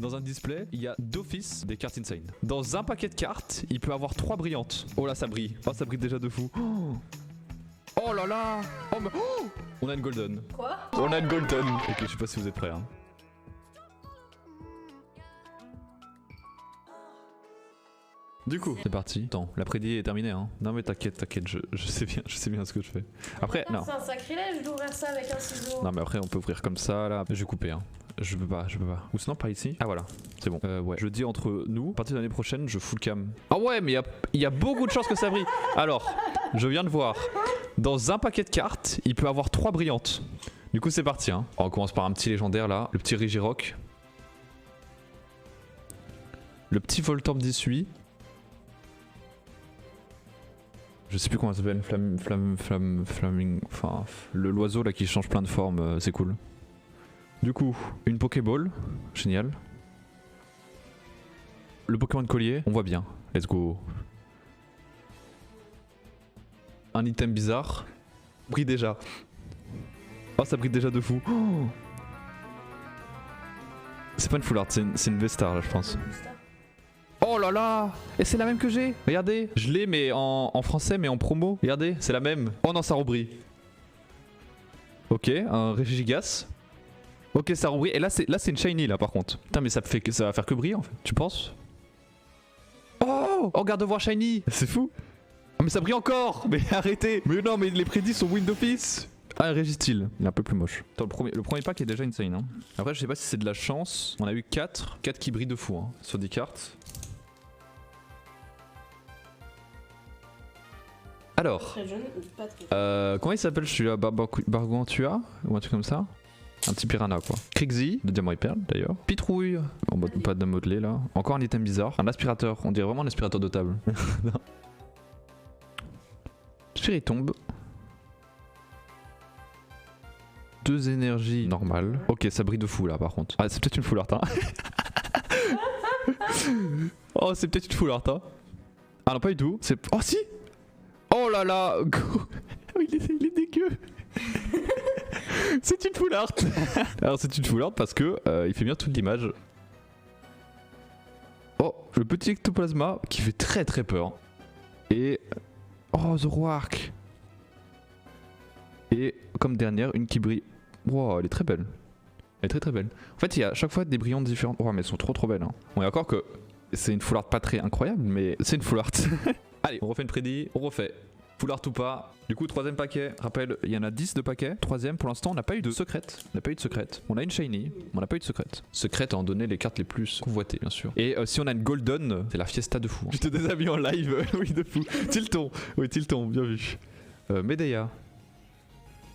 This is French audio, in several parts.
Dans un display, il y a d'office des cartes insane. Dans un paquet de cartes, il peut avoir 3 brillantes. Oh là, ça brille. Oh, ça brille déjà de fou. Oh là là. Oh, mais... oh, on a une golden. Quoi? On a une golden. Ok, je sais pas si vous êtes prêts. Hein. Du coup, c'est parti. Attends, la prédit est terminée. Hein. Non mais t'inquiète, je sais bien ce que je fais. Après, non. C'est un sacrilège d'ouvrir ça avec un ciseau. Non mais après on peut ouvrir comme ça là. Je vais couper hein. Je peux pas. Ou sinon par ici. Ah voilà, c'est bon. Ouais. Je dis entre nous, à partir de l'année prochaine, je full cam. Ah ouais, mais il y a beaucoup de chances que ça brille. Alors, je viens de voir. Dans un paquet de cartes, il peut avoir 3 brillantes. Du coup c'est parti hein. On commence par un petit légendaire là. Le petit Regirock. Le petit Voltorb 18. Je sais plus comment ça s'appelle, flaming, enfin l'oiseau là qui change plein de formes, c'est cool. Du coup, une Pokéball, génial. Le Pokémon de collier, on voit bien, let's go. Un item bizarre, brille déjà. Oh ça brille déjà de fou. Oh, c'est pas une full art, c'est une V-Star là je pense. Oh là là! Et c'est la même que j'ai! Regardez! Je l'ai mais en français mais en promo. Regardez, c'est la même. Oh non, ça rebrille. Ok, un Regigigas. Ok, ça rebrille. Et là c'est une shiny là par contre. Putain mais ça va faire que briller en fait. Tu penses? Oh! Regarde de voir shiny! C'est fou! Oh mais ça brille encore! Mais arrêtez! Mais non mais les prédits sont win d'office! Ah, un Registeel, il est un peu plus moche. Attends, le premier pack est déjà insane. Hein. Après, je sais pas si c'est de la chance. On a eu 4 qui brillent de fou hein, sur des cartes. Alors, comment il s'appelle celui-là? Bargantua ou un truc comme ça? Un petit piranha quoi. Krixi, de Diamant et Perle d'ailleurs. Pitrouille, en mode pas de modelé là. Encore un item bizarre. Un aspirateur, on dirait vraiment un aspirateur de table. Spiritomb. 2 énergies normales. Ok, ça brille de fou là par contre. Ah, c'est peut-être une full art hein. Oh, c'est peut-être une full art hein. Ah non, pas du tout. Oh si. Oh là là. Il est dégueu. C'est une full art. Alors c'est une full art parce que il fait bien toute l'image. Oh, le petit ectoplasma qui fait très très peur. Et... oh, The Roark. Et comme dernière, une qui brille. Wow, elle est très belle. Elle est très très belle. En fait, il y a à chaque fois des brillantes différentes. Oh, mais elles sont trop belles. Hein. Bon, et encore que c'est une full art pas très incroyable, mais c'est une full art. Allez, on refait une prédit, on refait. Full art ou pas. Du coup, 3ème paquet. Rappel, il y en a 10 de paquets. 3ème, pour l'instant, on n'a pas eu de secrète. On a une shiny, mais on n'a pas eu de secrète. Secrète en donné les cartes les plus convoitées, bien sûr. Et si on a une golden, c'est la fiesta de fou. Hein. Je te déshabille en live, oui, de fou. Tilton, oui, Tilton, bien vu. Medea.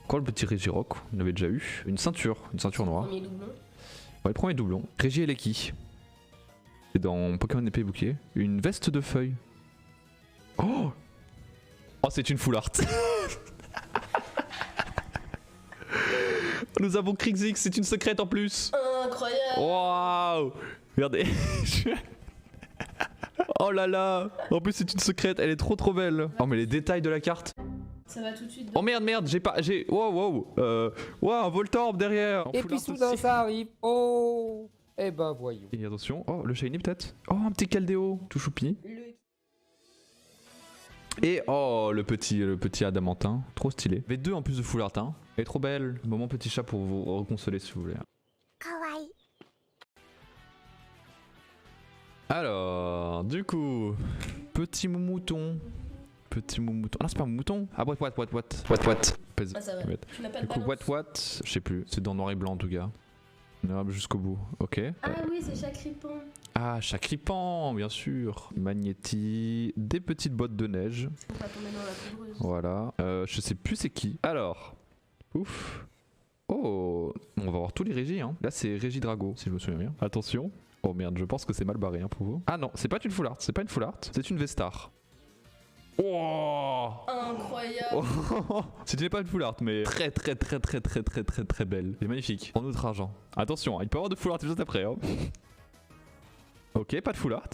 Encore le petit Regirock, on avait déjà eu. Une ceinture noire. Premier doublon. Ouais, le premier doublon. Regieleki. Et dans Pokémon épée et bouclier, une veste de feuilles. Oh! Oh, c'est une full art. Nous avons Krixix, c'est une secrète en plus. Incroyable. Waouh! Regardez. Oh là là. En plus, c'est une secrète, elle est trop belle. Oh, mais les détails de la carte. Ça va tout de suite. Oh merde, j'ai... Wow. Un Voltorb derrière. Et puis soudain ça arrive. Oh. Eh ben voyons. Et attention, oh, le shiny peut-être. Oh, un petit Caldéo, tout choupi. Et oh, le petit adamantin, trop stylé. V2 en plus de full art, hein. Elle est trop belle. Moment petit chat pour vous reconsoler si vous voulez. Kawaii. Alors, du coup, petit mouton. Ah non, c'est pas un mouton. Ah, what. Ah, ça va. Tu n'as pas de Du coup, balance. what, je sais plus. C'est dans noir et blanc en tout cas. On ira jusqu'au bout, ok. Ah oui, c'est Chacripant. Ah, Chacripant, bien sûr. Magnéti, des petites bottes de neige. On va tomber dans la poudreuse. Voilà. Je sais plus c'est qui. Alors, ouf. Oh, on va voir tous les régis. Hein. Là, c'est Régidrago, si je me souviens bien. Attention. Oh merde, je pense que c'est mal barré hein, pour vous. Ah non, c'est pas une full art. C'est une V-Star. Oh, Incroyable. oh. C'était pas une full art, mais très belle. Et magnifique. En outre argent. Attention, il peut y avoir de full art juste après. Hein. Ok, pas de full art.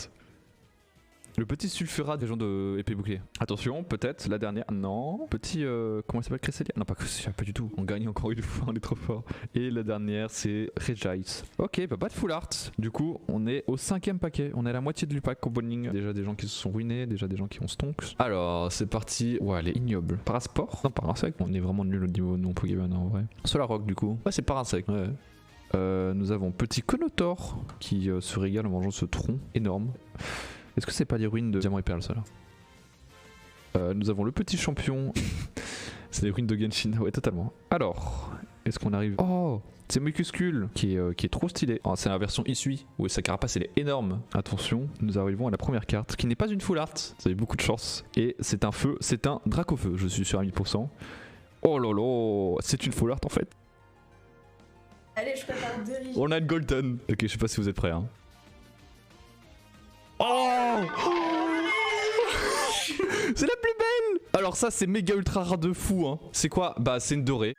Le petit sulfurat des gens de épée bouclier. Attention, peut-être la dernière. Non. Petit. Comment il s'appelle, Cresselia? Non, pas du tout. On gagne encore une fois, on est trop fort. Et la dernière, c'est Regice. Ok, bah pas de full art. Du coup, on est au 5ème paquet. On est à la moitié du pack comboning. Déjà des gens qui se sont ruinés, déjà des gens qui ont stonks. Alors, c'est parti. Ouais, elle est ignoble. Parasport? Non, Parasect. On est vraiment nul au niveau non Pokémon en vrai. Solar Rock, du coup. Ouais, c'est Parasect. Ouais. Nous avons petit Conotor qui se régale en mangeant ce tronc énorme. Est-ce que c'est pas les ruines de Diamant et Perle ça là? Nous avons le petit champion. C'est les ruines de Genshin, ouais totalement. Alors, est-ce qu'on arrive? Oh, c'est Mucuscule qui est trop stylé. Oh, c'est la version Isui où sa carapace elle est énorme. Attention, nous arrivons à la première carte qui n'est pas une full art. Vous avez beaucoup de chance. Et c'est un feu, c'est un Dracofeu, je suis sûr à 1000%. Oh lolo, c'est une full art en fait. Allez, je prépare 2 riches. On a une golden. Ok, je sais pas si vous êtes prêts. Hein. Oh c'est la plus belle. Alors ça, c'est méga ultra rare de fou. Hein. C'est quoi? Bah, c'est une dorée.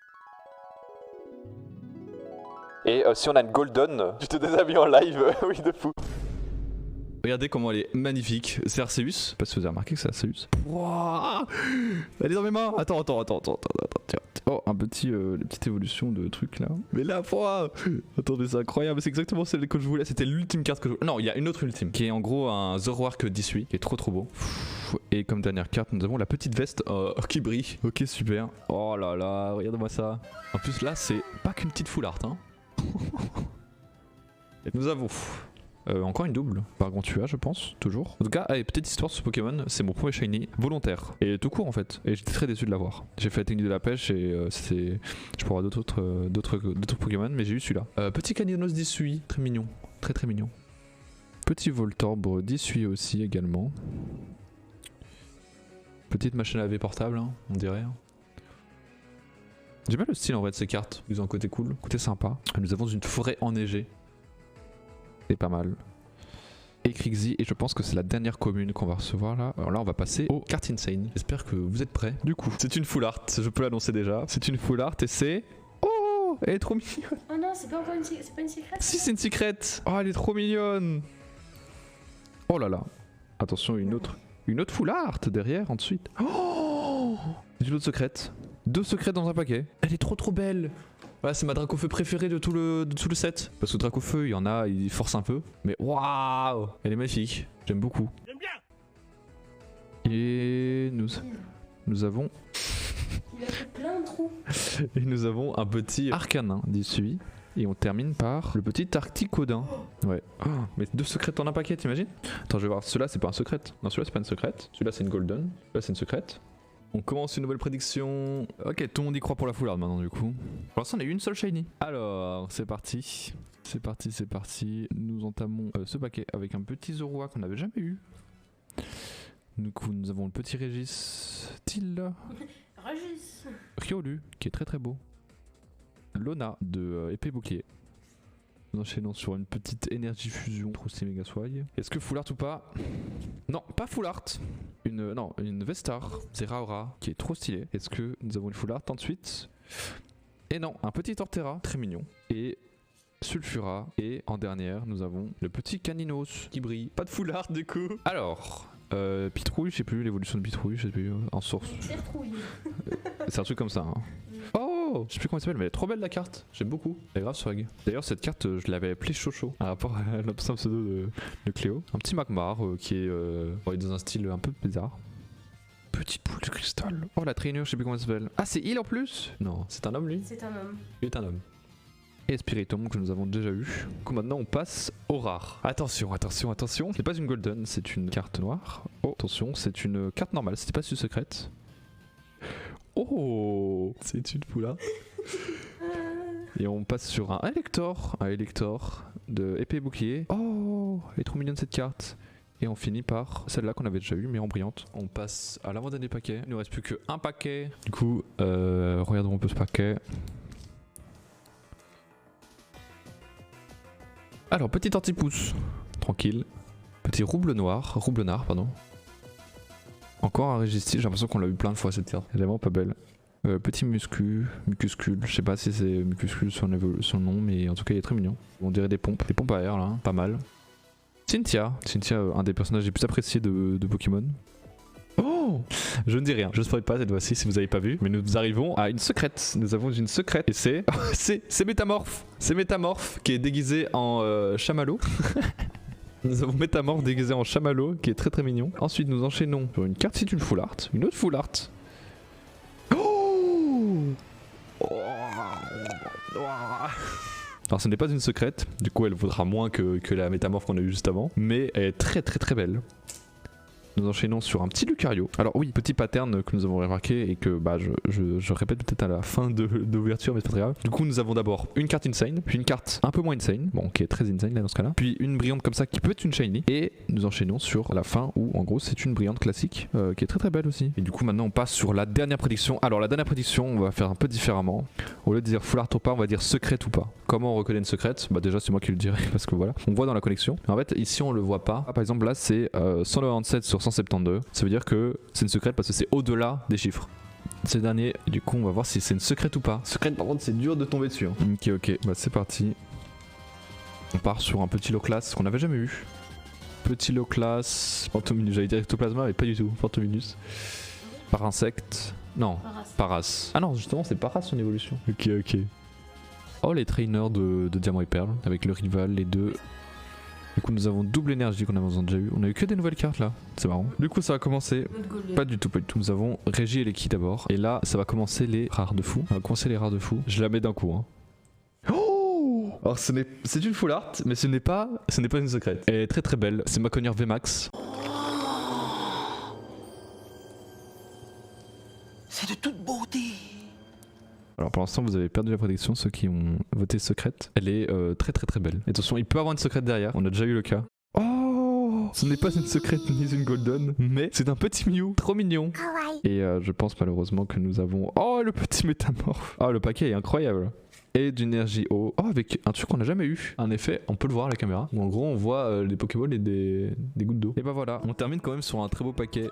Et si on a une golden, tu te déshabilles en live. Oui, de fou. Regardez comment elle est magnifique. C'est Arceus. Je sais pas si vous avez remarqué que c'est Arceus. Wouah, elle est dans mes mains. Attends. Tiens. Oh, une petite évolution de truc là. Mais la foi. Attendez, c'est incroyable. C'est exactement celle que je voulais. C'était l'ultime carte que je voulais. Non, il y a une autre ultime qui est en gros un Zoroark d'Isui qui est trop beau. Et comme dernière carte, nous avons la petite veste qui brille. Ok, super. Oh là là, regarde-moi ça. En plus, là, c'est pas qu'une petite full art. Hein. Et nous avons. Encore une double par Gargantua je pense, toujours. En tout cas, allez, petite histoire sur ce Pokémon, c'est mon premier shiny volontaire. Et tout court en fait, et j'étais très déçu de l'avoir. J'ai fait la technique de la pêche et je pourrais avoir d'autres Pokémon, mais j'ai eu celui-là. Petit Caninos d'Issui, très mignon, très mignon. Petit Voltorb d'Issui aussi également. Petite machine à laver portable, hein, on dirait. Hein. J'aime bien le style en vrai de ces cartes, ils ont un côté cool, côté sympa. Nous avons une forêt enneigée. C'est pas mal. Et Crixie, et je pense que c'est la dernière commune qu'on va recevoir là. Alors là, on va passer aux cartes Insane. J'espère que vous êtes prêts. Du coup, c'est une full art, je peux l'annoncer déjà. C'est une full art et c'est. Oh, elle est trop mignonne. Oh non, c'est pas encore une secret. C'est pas une secret. Si, c'est une secret. Oh, elle est trop mignonne. Oh là là. Attention, une autre full art derrière ensuite. Oh, c'est une autre secrète. 2 secrètes dans un paquet. Elle est trop belle. Voilà, c'est ma Dracofeu préférée de tout le set. Parce que Dracofeu, il y en a, il force un peu. Mais waouh, elle est magnifique. J'aime beaucoup. J'aime bien. Et nous avons. Il a fait plein de trous. Et nous avons un petit Arcanin d'Issui. Et on termine par le petit Arcticodin. Ouais. Oh, mais 2 secrètes en un paquet, t'imagines? Attends, je vais voir. Celui-là, c'est pas un secret. Non, celui-là, c'est pas une secrète. Celui-là, c'est une golden. Celui-là, c'est une secrète. On commence une nouvelle prédiction. Ok, tout le monde y croit pour la full art maintenant du coup. Pour l'instant on a eu une seule shiny. Alors, c'est parti. C'est parti. Nous entamons ce paquet avec un petit Zorua qu'on n'avait jamais eu. Du coup, nous avons le petit Régis. Régis. Riolu, qui est très beau. Lona de épée bouclier. Nous enchaînons sur une petite énergie fusion. Trop stylé méga swag. Est-ce que full art ou pas? Non, pas full art. Une Vestar, Zeraora, qui est trop stylée. Est-ce que nous avons une full art ensuite? Et non, un petit Torterra, très mignon. Et Sulfura. Et en dernière, nous avons le petit Caninos qui brille. Pas de full art du coup. Alors, Pitrouille, je sais plus, l'évolution de Pitrouille, je sais plus, en source. C'est un truc comme ça. Hein. Oh, je sais plus comment elle s'appelle, mais elle est trop belle la carte. J'aime beaucoup. Elle est grave swag. D'ailleurs, cette carte, je l'avais appelée Chocho par rapport à l'ancien pseudo de Cléo. Un petit Magmar qui est dans un style un peu bizarre. Petite boule de cristal. Oh, la traînure, je sais plus comment elle s'appelle. Ah, c'est il en plus? Non, c'est un homme lui. C'est un homme. Il est un homme. Et Spiritomb que nous avons déjà eu. Du coup, maintenant on passe au rare. Attention. C'est pas une golden, c'est une carte noire. Oh, attention, c'est une carte normale. C'était pas une secrète. Oh, c'est une poula. Et on passe sur un Elector de épée et bouclier. Oh, elle est trop mignonne cette carte. Et on finit par celle-là qu'on avait déjà eu mais en brillante. On passe à l'avant-dernier paquet. Il ne reste plus qu'un paquet. Du coup, regardons un peu ce paquet. Alors, petit antipousse, tranquille. Petit roublard, pardon. Encore un Régistil, j'ai l'impression qu'on l'a eu plein de fois cette carte. Elle est vraiment pas belle. Petit Mucuscule, je sais pas si c'est Mucuscule son nom, mais en tout cas il est très mignon. On dirait des pompes à air là, pas mal. Cynthia, un des personnages les plus appréciés de Pokémon. Oh, je ne dis rien, je ne spoil pas cette fois-ci si vous n'avez pas vu, mais nous arrivons à une secrète. Nous avons une secrète et c'est Métamorphe. C'est Métamorphe qui est déguisé en chamallow. Nous avons Métamorphe déguisé en chamallow qui est très très mignon. Ensuite nous enchaînons sur une carte, c'est une full art, une autre full art. Oh, alors ce n'est pas une secrète, du coup elle vaudra moins que la Métamorphe qu'on a eu juste avant, mais elle est très très très belle. Nous enchaînons sur un petit Lucario. Alors oui, petit pattern que nous avons remarqué et que bah, je répète peut-être à la fin de l'ouverture, mais c'est pas très grave. Du coup, nous avons d'abord une carte insane, puis une carte un peu moins insane, bon, qui est très insane là dans ce cas-là, puis une brillante comme ça qui peut être une shiny, et nous enchaînons sur la fin où en gros c'est une brillante classique qui est très très belle aussi. Et du coup maintenant on passe sur la dernière prédiction. Alors la dernière prédiction, on va faire un peu différemment. Au lieu de dire full art ou pas, on va dire secrète ou pas. Comment on reconnaît une secrète? Bah déjà c'est moi qui le dirai parce que voilà, on voit dans la connexion. Mais en fait ici on le voit pas. Ah, par exemple là c'est 197 sur 172. Ça veut dire que c'est une secrète parce que c'est au-delà des chiffres. C'est le dernier, du coup on va voir si c'est une secrète ou pas. Secrète par contre c'est dur de tomber dessus. Hein. Ok, bah c'est parti. On part sur un petit low class qu'on n'avait jamais eu. Petit low class, Phantominus, j'allais dire Ectoplasma mais pas du tout, Phantominus. Parinsecte, non, Paras. Ah non justement c'est Paras son évolution. Ok. Oh les trainers de Diamant et Perle avec le rival, les deux. Du coup nous avons double énergie qu'on avait déjà eu. On a eu que des nouvelles cartes là, c'est marrant. Du coup ça va commencer. Pas du tout. Nous avons Régie et Leki d'abord. Et là ça va commencer les rares de fou. On va commencer les rares de fou. Je la mets d'un coup. Hein. Oh, alors c'est une full art, mais ce n'est pas une secrète. Elle est très très belle. C'est Maconier VMAX. C'est de toute beauté. Alors pour l'instant vous avez perdu la prédiction, ceux qui ont voté secrète. Elle est très très très belle. Et attention, il peut avoir une secrète derrière, on a déjà eu le cas. Oh, ce n'est pas une secrète ni une golden, mais c'est un petit Mew, trop mignon. Et je pense malheureusement que nous avons... Oh le petit Métamorphe. Oh le paquet est incroyable. Et d'énergie eau. Oh avec un truc qu'on n'a jamais eu. Un effet, on peut le voir à la caméra. Où en gros on voit les Pokéballs et des gouttes d'eau. Et bah voilà, on termine quand même sur un très beau paquet.